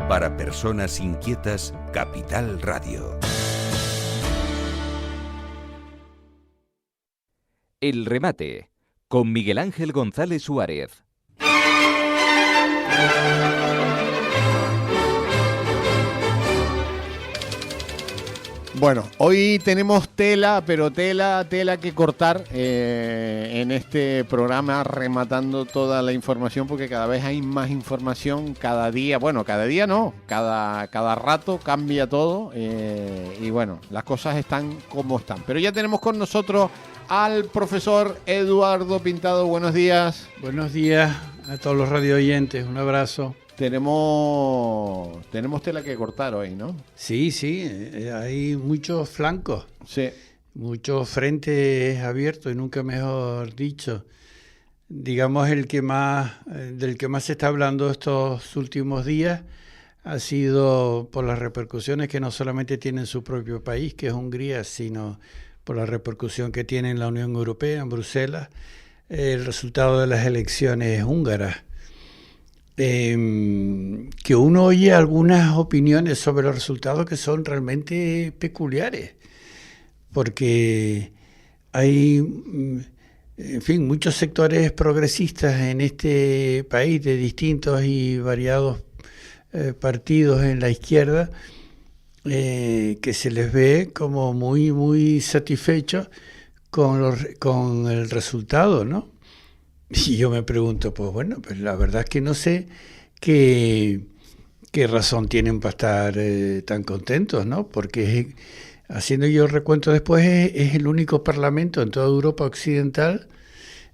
Para personas inquietas, Capital Radio. El remate, con Miguel Ángel González Suárez. Bueno, hoy tenemos tela que cortar en este programa, rematando toda la información, porque cada vez hay más información, cada día no, cada rato cambia todo y bueno, las cosas están como están. Pero ya tenemos con nosotros al profesor Eduardo Pintado. Buenos días. Buenos días a todos los radio oyentes, un abrazo. Tenemos tela que cortar hoy, ¿no? Sí, hay muchos flancos, sí, muchos frentes abiertos y nunca mejor dicho. Digamos, del que más se está hablando estos últimos días ha sido por las repercusiones que no solamente tiene en su propio país, que es Hungría, sino por la repercusión que tiene en la Unión Europea, en Bruselas, el resultado de las elecciones húngaras. Que uno oye algunas opiniones sobre los resultados que son realmente peculiares, porque hay, en fin, muchos sectores progresistas en este país de distintos y variados partidos en la izquierda que se les ve como muy, muy satisfechos con el resultado, ¿no? Y yo me pregunto, pues la verdad es que no sé qué razón tienen para estar tan contentos, ¿no? Porque haciendo yo el recuento después, es el único parlamento en toda Europa occidental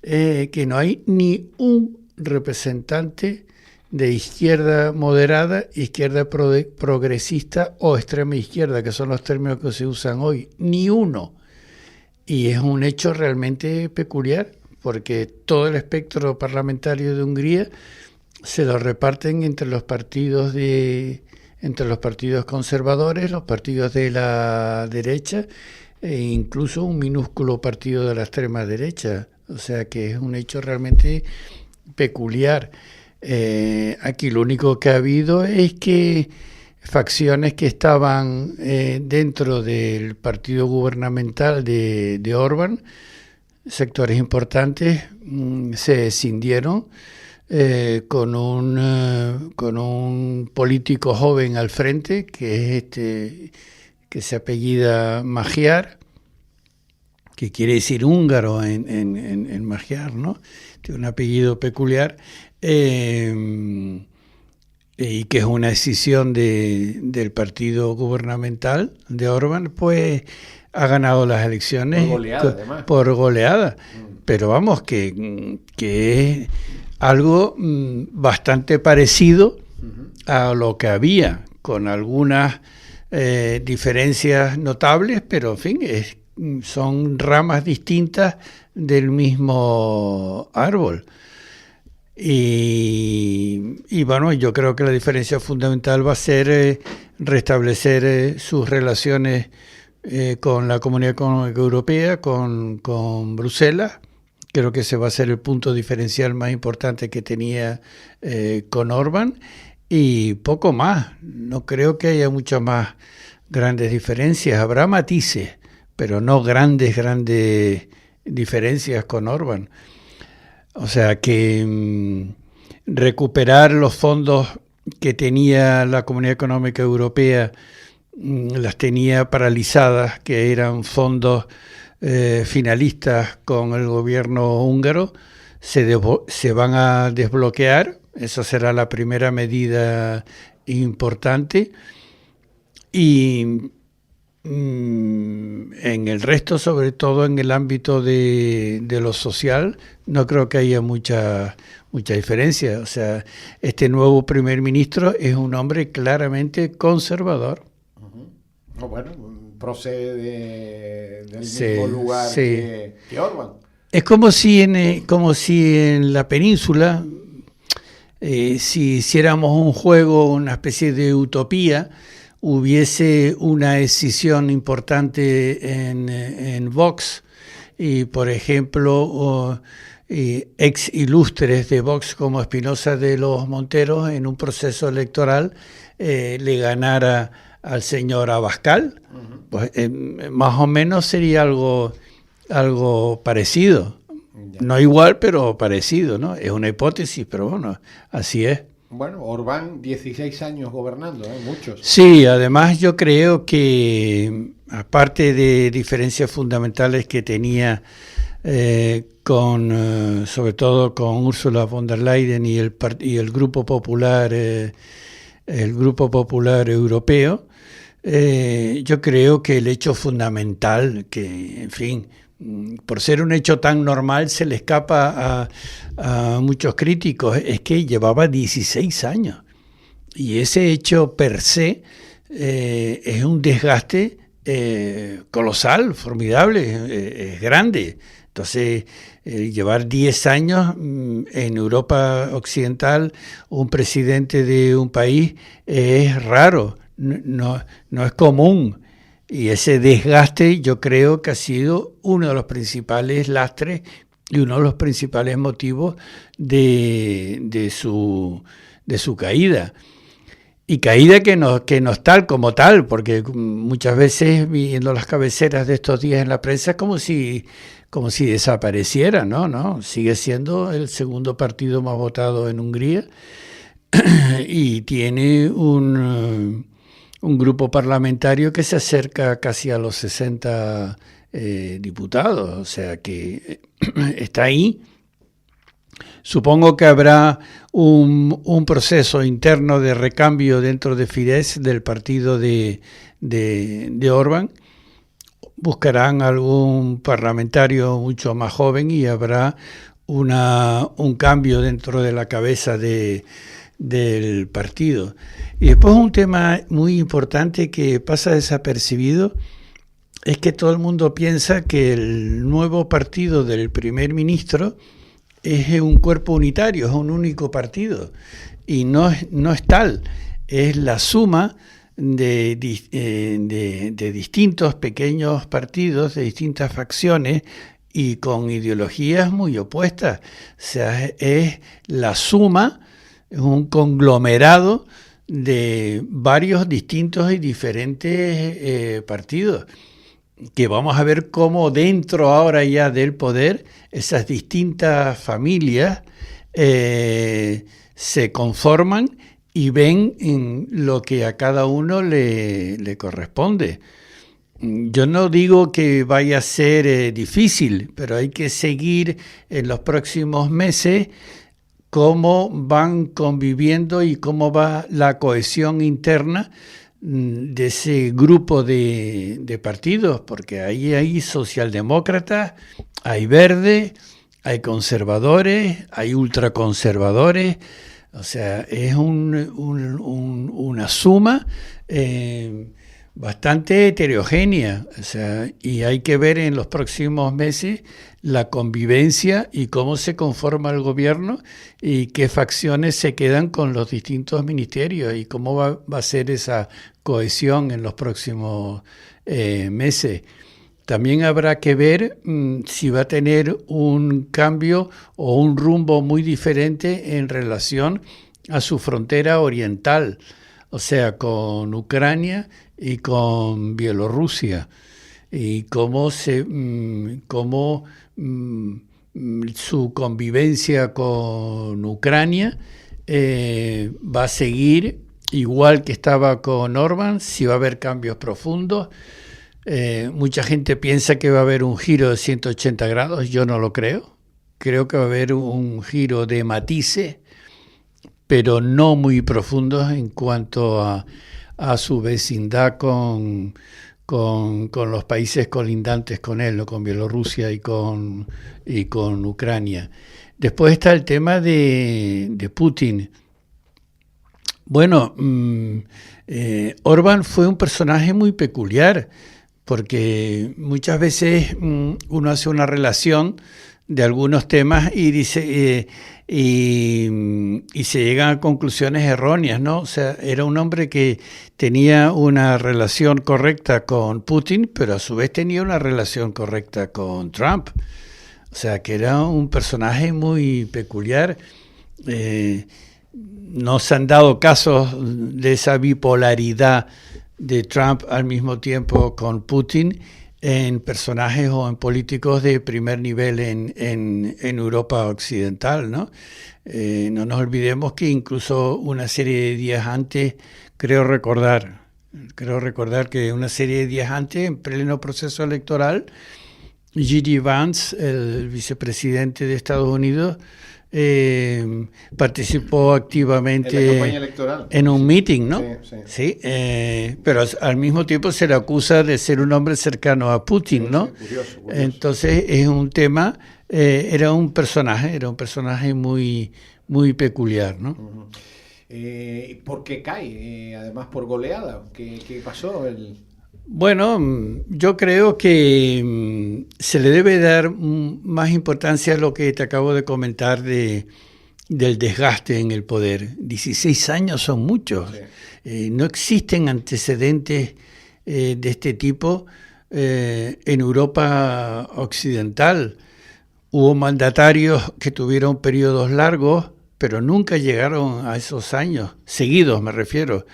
que no hay ni un representante de izquierda moderada, izquierda progresista o extrema izquierda, que son los términos que se usan hoy. Ni uno. Y es un hecho realmente peculiar, porque todo el espectro parlamentario de Hungría se lo reparten entre los partidos conservadores, los partidos de la derecha e incluso un minúsculo partido de la extrema derecha. O sea que es un hecho realmente peculiar. Aquí lo único que ha habido es que facciones que estaban dentro del partido gubernamental de Orbán, sectores importantes, se escindieron con un político joven al frente, que es que se apellida Magyar, que quiere decir húngaro en Magyar, ¿no? Tiene un apellido peculiar, y que es una escisión del partido gubernamental de Orbán, pues ha ganado las elecciones por goleada. Pero vamos, que es algo bastante parecido a lo que había, con algunas diferencias notables, pero en fin, son ramas distintas del mismo árbol. Y bueno, yo creo que la diferencia fundamental va a ser restablecer sus relaciones con la Comunidad Económica Europea, con Bruselas. Creo que ese va a ser el punto diferencial más importante que tenía con Orbán, y poco más. No creo que haya muchas más grandes diferencias. Habrá matices, pero no grandes diferencias con Orbán. O sea que recuperar los fondos que tenía la Comunidad Económica Europea, las tenía paralizadas, que eran fondos finalistas con el gobierno húngaro, se van a desbloquear. Esa será la primera medida importante. Y en el resto, sobre todo en el ámbito de lo social, no creo que haya mucha diferencia. O sea, este nuevo primer ministro es un hombre claramente conservador. Bueno, procede del mismo lugar que Orbán. Es como si en la península, si hiciéramos un juego, una especie de utopía, hubiese una escisión importante en Vox, y por ejemplo ex ilustres de Vox como Espinosa de los Monteros en un proceso electoral le ganara al señor Abascal. Pues más o menos sería algo parecido. No igual, pero parecido, ¿no? Es una hipótesis, pero bueno, así es. Bueno, Orbán, 16 años gobernando, muchos. Sí, además yo creo que, aparte de diferencias fundamentales que tenía sobre todo con Ursula von der Leyen y el Grupo Popular, Europeo, yo creo que el hecho fundamental, que, en fin, por ser un hecho tan normal se le escapa a muchos críticos, es que llevaba 16 años. Y ese hecho per se es un desgaste colosal, formidable, es grande. Entonces, llevar 10 años en Europa Occidental, un presidente de un país es raro, no es común. Y ese desgaste yo creo que ha sido uno de los principales lastres y uno de los principales motivos de su caída. Y caída que no es tal como tal, porque muchas veces viendo las cabeceras de estos días en la prensa como si desapareciera, ¿no? Sigue siendo el segundo partido más votado en Hungría y tiene un grupo parlamentario que se acerca casi a los 60 diputados, o sea que está ahí. Supongo que habrá un proceso interno de recambio dentro de Fidesz, del partido de Orbán. Buscarán algún parlamentario mucho más joven y habrá un cambio dentro de la cabeza del partido. Y después un tema muy importante que pasa desapercibido es que todo el mundo piensa que el nuevo partido del primer ministro es un cuerpo unitario, es un único partido, y no es tal, es la suma de distintos pequeños partidos, de distintas facciones y con ideologías muy opuestas. O sea, es la suma, es un conglomerado de varios distintos y diferentes partidos, que vamos a ver cómo dentro ahora ya del poder esas distintas familias se conforman y ven en lo que a cada uno le corresponde. Yo no digo que vaya a ser difícil, pero hay que seguir en los próximos meses cómo van conviviendo y cómo va la cohesión interna de ese grupo de partidos, porque ahí hay socialdemócratas, hay verdes, hay conservadores, hay ultraconservadores, o sea, es una suma bastante heterogénea, o sea, y hay que ver en los próximos meses la convivencia y cómo se conforma el gobierno y qué facciones se quedan con los distintos ministerios y cómo va a ser esa cohesión en los próximos meses. También habrá que ver si va a tener un cambio o un rumbo muy diferente en relación a su frontera oriental, o sea, con Ucrania y con Bielorrusia, y cómo su convivencia con Ucrania va a seguir igual que estaba con Orbán, si va a haber cambios profundos. Mucha gente piensa que va a haber un giro de 180 grados, yo no lo creo. Creo que va a haber un giro de matices, pero no muy profundos en cuanto a su vecindad con los países colindantes con él, ¿no? Con Bielorrusia y con Ucrania. Después está el tema de Putin. Bueno, Orbán fue un personaje muy peculiar, porque muchas veces uno hace una relación de algunos temas y dice y se llegan a conclusiones erróneas, ¿no? O sea, era un hombre que tenía una relación correcta con Putin, pero a su vez tenía una relación correcta con Trump. O sea, que era un personaje muy peculiar. No se han dado casos de esa bipolaridad de Trump al mismo tiempo con Putin en personajes o en políticos de primer nivel en Europa occidental, ¿no? No nos olvidemos que incluso una serie de días antes, creo recordar que una serie de días antes, en pleno proceso electoral, J.D. Vance, el vicepresidente de Estados Unidos, participó activamente en la campaña electoral en un meeting, ¿no? Sí. Pero al mismo tiempo se le acusa de ser un hombre cercano a Putin, ¿no? Sí, curioso. Entonces es un tema, era un personaje muy, muy peculiar, ¿no? Uh-huh. ¿Por qué cae? Además por goleada. ¿Qué pasó? Bueno, yo creo que se le debe dar más importancia a lo que te acabo de comentar del desgaste en el poder. 16 años son muchos. Sí. No existen antecedentes de este tipo en Europa occidental. Hubo mandatarios que tuvieron periodos largos, pero nunca llegaron a esos años, seguidos me refiero.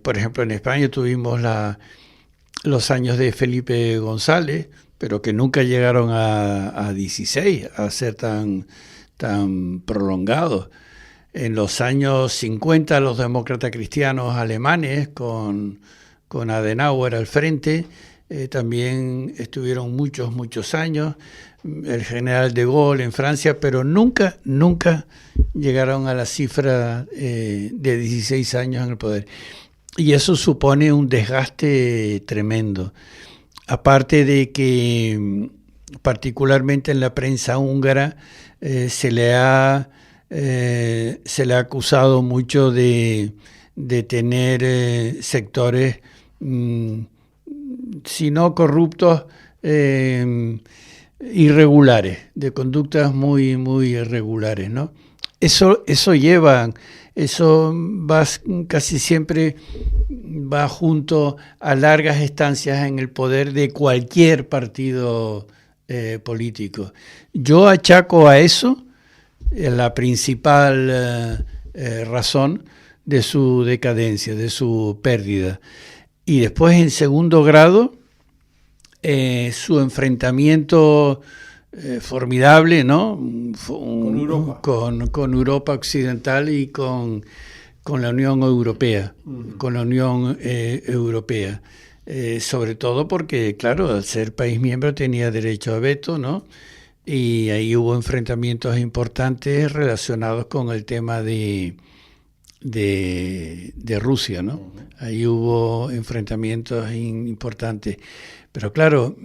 Por ejemplo, en España tuvimos los años de Felipe González, pero que nunca llegaron a 16, a ser tan prolongados. En los años 50, los demócratas cristianos alemanes, con Adenauer al frente, también estuvieron muchos años. El general de Gaulle en Francia, pero nunca llegaron a la cifra de 16 años en el poder. Y eso supone un desgaste tremendo. Aparte de que, particularmente en la prensa húngara, se le ha acusado mucho de tener sectores, si no corruptos, irregulares, de conductas muy irregulares, ¿no? Eso va casi siempre va junto a largas estancias en el poder de cualquier partido político. Yo achaco a eso la principal razón de su decadencia, de su pérdida. Y después, en segundo grado, su enfrentamiento formidable, ¿no? Con Europa occidental y con la Unión Europea, sobre todo porque, claro, al ser país miembro tenía derecho a veto, ¿no? Y ahí hubo enfrentamientos importantes relacionados con el tema de Rusia, ¿no? Ahí hubo enfrentamientos importantes. Pero claro,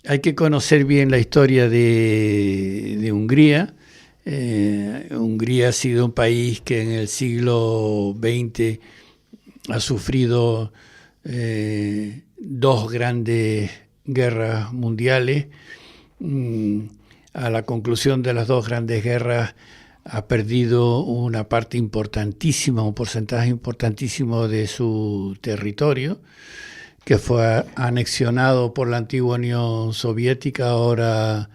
hay que conocer bien la historia de Hungría. Hungría ha sido un país que en el siglo XX ha sufrido dos grandes guerras mundiales. A la conclusión de las dos grandes guerras ha perdido una parte importantísima, un porcentaje importantísimo de su territorio, que fue anexionado por la antigua Unión Soviética, ahora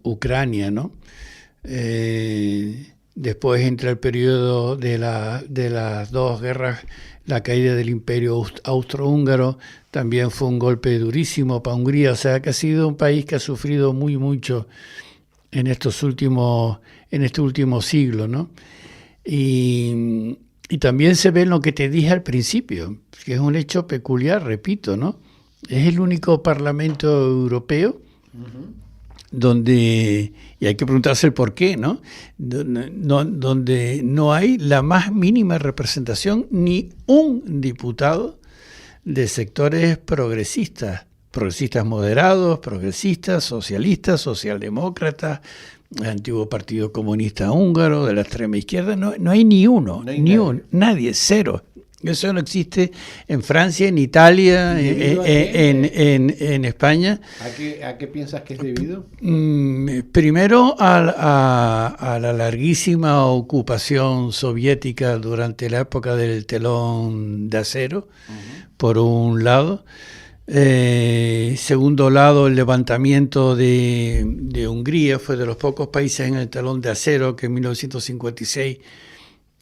Ucrania, ¿no? Después, entre el periodo de las dos guerras, la caída del Imperio Austrohúngaro también fue un golpe durísimo para Hungría. O sea, que ha sido un país que ha sufrido mucho en este último siglo, ¿no? Y también se ve en lo que te dije al principio, que es un hecho peculiar, repito, ¿no? Es el único parlamento europeo donde, y hay que preguntarse el por qué, ¿no? Donde no hay la más mínima representación, ni un diputado de sectores progresistas moderados, progresistas, socialistas, socialdemócratas, el antiguo Partido Comunista Húngaro, de la extrema izquierda. No hay ni uno, nadie, cero. Eso no existe en Francia, en Italia, en España. ¿A qué piensas que es debido? Primero a la larguísima ocupación soviética durante la época del telón de acero, por un lado. Segundo lado, el levantamiento de Hungría fue de los pocos países en el telón de acero que en 1956,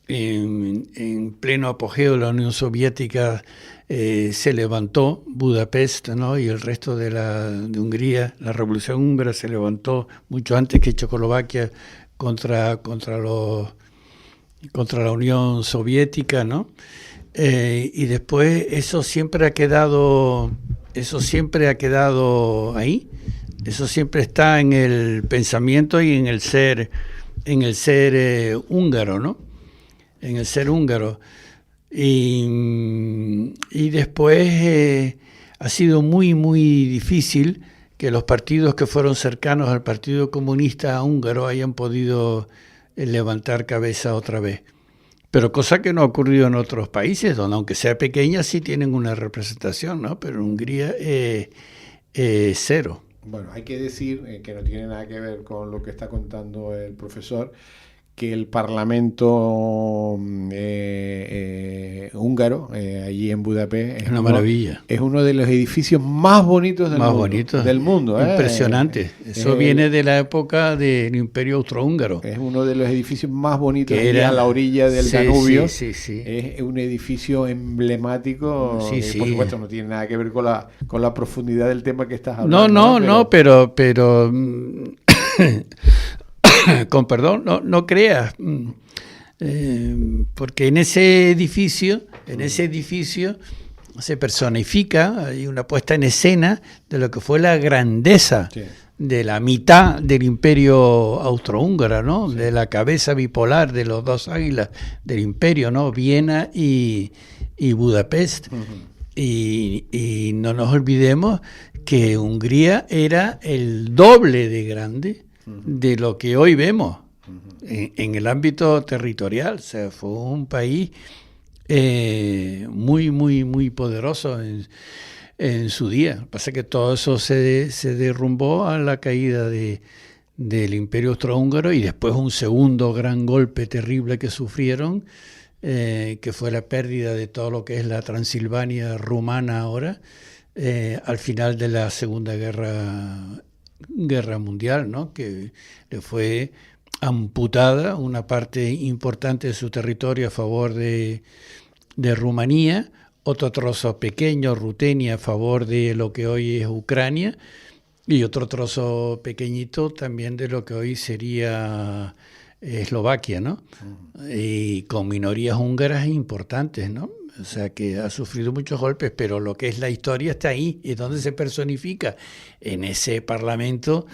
en pleno apogeo de la Unión Soviética, se levantó Budapest, ¿no? Y el resto de Hungría, la Revolución Húngara se levantó mucho antes que Checoslovaquia contra la Unión Soviética, ¿no? Y después eso siempre ha quedado ahí, eso siempre está en el pensamiento y en el ser húngaro, ¿no? En el ser húngaro. Y después ha sido muy, muy difícil que los partidos que fueron cercanos al Partido Comunista Húngaro hayan podido levantar cabeza otra vez. Pero cosa que no ha ocurrido en otros países, donde aunque sea pequeña sí tienen una representación, ¿no? Pero en Hungría cero. Bueno, hay que decir que no tiene nada que ver con lo que está contando el profesor, que el Parlamento húngaro, allí en Budapest, es una maravilla. Es uno de los edificios más bonitos del mundo. Impresionante. Eso viene de la época del Imperio Austrohúngaro. Es uno de los edificios más bonitos que era a la orilla del Danubio. Sí. Es un edificio emblemático. Por supuesto, no tiene nada que ver con la profundidad del tema que estás hablando. Pero con perdón, no creas, porque en ese edificio se personifica, hay una puesta en escena de lo que fue la grandeza de la mitad del Imperio Austrohúngaro, ¿no? Sí. De la cabeza bipolar de los dos águilas del imperio, ¿no? Viena y Budapest. Y no nos olvidemos que Hungría era el doble de grande de lo que hoy vemos en el ámbito territorial. O sea, fue un país muy, muy, muy poderoso en su día. Lo que pasa es que todo eso se derrumbó a la caída del Imperio Austrohúngaro y después un segundo gran golpe terrible que sufrieron, que fue la pérdida de todo lo que es la Transilvania rumana ahora, al final de la Segunda Guerra Mundial, ¿no? Que le fue amputada una parte importante de su territorio a favor de Rumanía, otro trozo pequeño, Rutenia, a favor de lo que hoy es Ucrania, y otro trozo pequeñito también de lo que hoy sería Eslovaquia, ¿no? Y con minorías húngaras importantes, ¿no? O sea, que ha sufrido muchos golpes, pero lo que es la historia está ahí, y donde se personifica en ese parlamento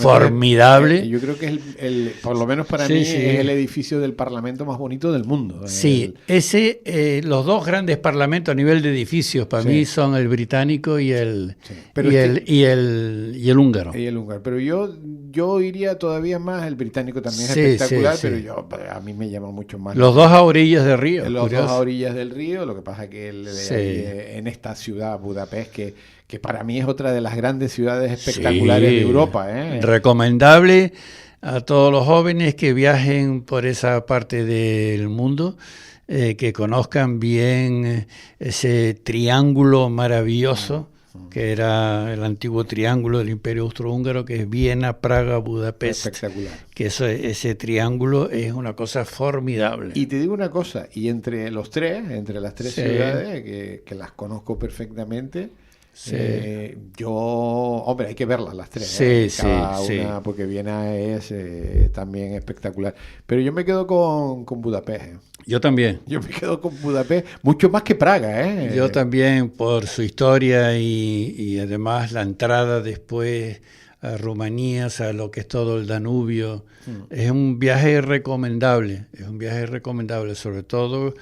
formidable. Yo creo que es por lo menos para mí, es el edificio del parlamento más bonito del mundo. Sí, los dos grandes parlamentos a nivel de edificios para mí son el británico y el húngaro. Y el húngaro. Pero yo iría todavía más, el británico también es espectacular, pero a mí me llama mucho más. Los dos a orillas del río. Los dos a orillas del río. Lo que pasa es que en esta ciudad, Budapest, que para mí es otra de las grandes ciudades espectaculares de Europa. Recomendable a todos los jóvenes que viajen por esa parte del mundo, que conozcan bien ese triángulo maravilloso que era el antiguo triángulo del Imperio Austrohúngaro, que es Viena, Praga, Budapest. Espectacular. Que ese triángulo es una cosa formidable. Y te digo una cosa, y entre las tres ciudades, que las conozco perfectamente, hombre, hay que verlas las tres. Cada una, porque Viena es también espectacular. Pero yo me quedo con Budapest. Yo también. Yo me quedo con Budapest, mucho más que Praga. Yo también, por su historia y además la entrada después a Rumanía, a lo que es todo el Danubio. Es un viaje recomendable, sobre todo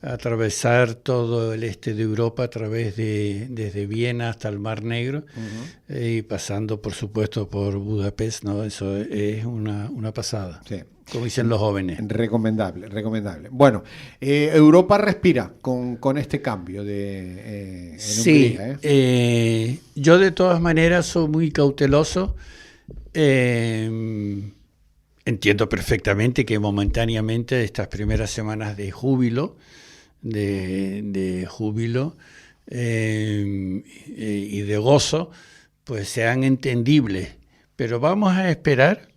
atravesar todo el este de Europa desde Viena hasta el Mar Negro, y pasando, por supuesto, por Budapest, ¿no? Eso es una pasada. Sí. Como dicen los jóvenes. Recomendable. Bueno, Europa respira con este cambio en Hungría. Yo de todas maneras soy muy cauteloso. Entiendo perfectamente que momentáneamente estas primeras semanas de júbilo, y de gozo, pues sean entendibles. Pero vamos a esperar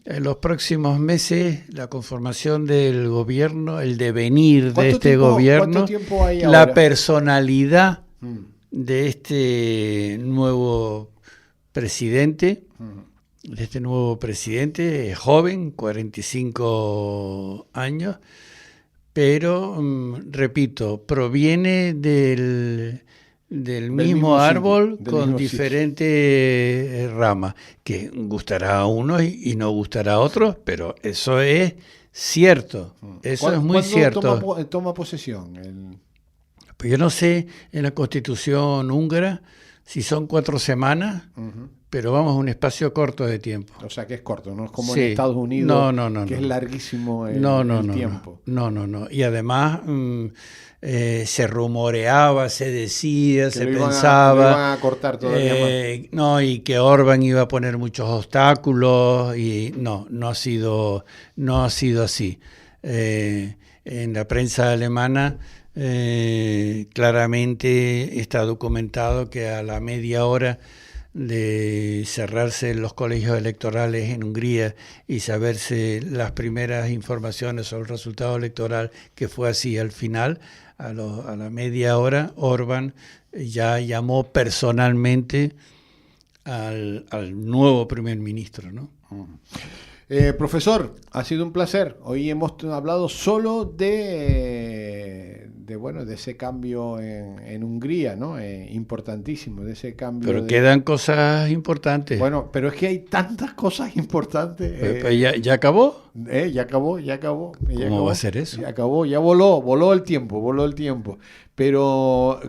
en los próximos meses la conformación del gobierno, el devenir de este gobierno, la personalidad de este nuevo presidente, joven, 45 años, pero, repito, proviene del mismo árbol con diferentes ramas, que gustará a unos y no gustará a otros, pero eso es cierto, eso es muy cierto. ¿Cuándo toma posesión? Pues yo no sé en la Constitución húngara si son 4 semanas, pero vamos a un espacio corto de tiempo. O sea que es corto, no es como en Estados Unidos, que es larguísimo el tiempo. No. Y además se rumoreaba, se decía, se pensaba. Lo iban a cortar todavía más. No, y que Orbán iba a poner muchos obstáculos, y no ha sido así. En la prensa alemana claramente está documentado que a la media hora de cerrarse los colegios electorales en Hungría y saberse las primeras informaciones sobre el resultado electoral, que fue así al final, a la media hora, Orbán ya llamó personalmente al nuevo primer ministro, ¿no? Profesor, ha sido un placer. Hoy hemos hablado solo de ese cambio en Hungría, ¿no? Importantísimo, de ese cambio. Pero quedan cosas importantes. Bueno, pero es que hay tantas cosas importantes. Pues ya acabó. Ya acabó. ¿Cómo va a ser eso? Ya acabó, ya voló el tiempo. Pero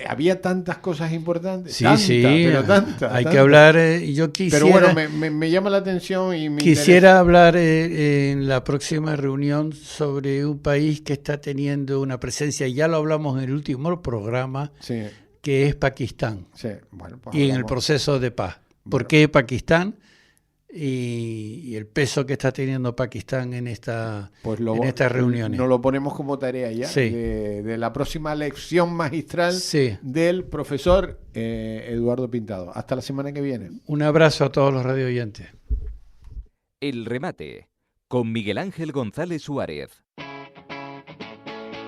había tantas cosas importantes. Sí, pero tantas. Hay que hablar, yo quisiera... Pero bueno, me llama la atención y me quisiera hablar en la próxima reunión sobre un país que está teniendo una presencia, ya lo hablamos en el último programa, que es Pakistán. Sí. Bueno, pues y en el proceso de paz. ¿Por qué Pakistán? Y el peso que está teniendo Pakistán en estas reuniones. Nos lo ponemos como tarea ya, de la próxima lección magistral del profesor Eduardo Pintado. Hasta la semana que viene. Un abrazo a todos los radioyentes. El remate, con Miguel Ángel González Suárez.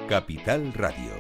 Capital Radio.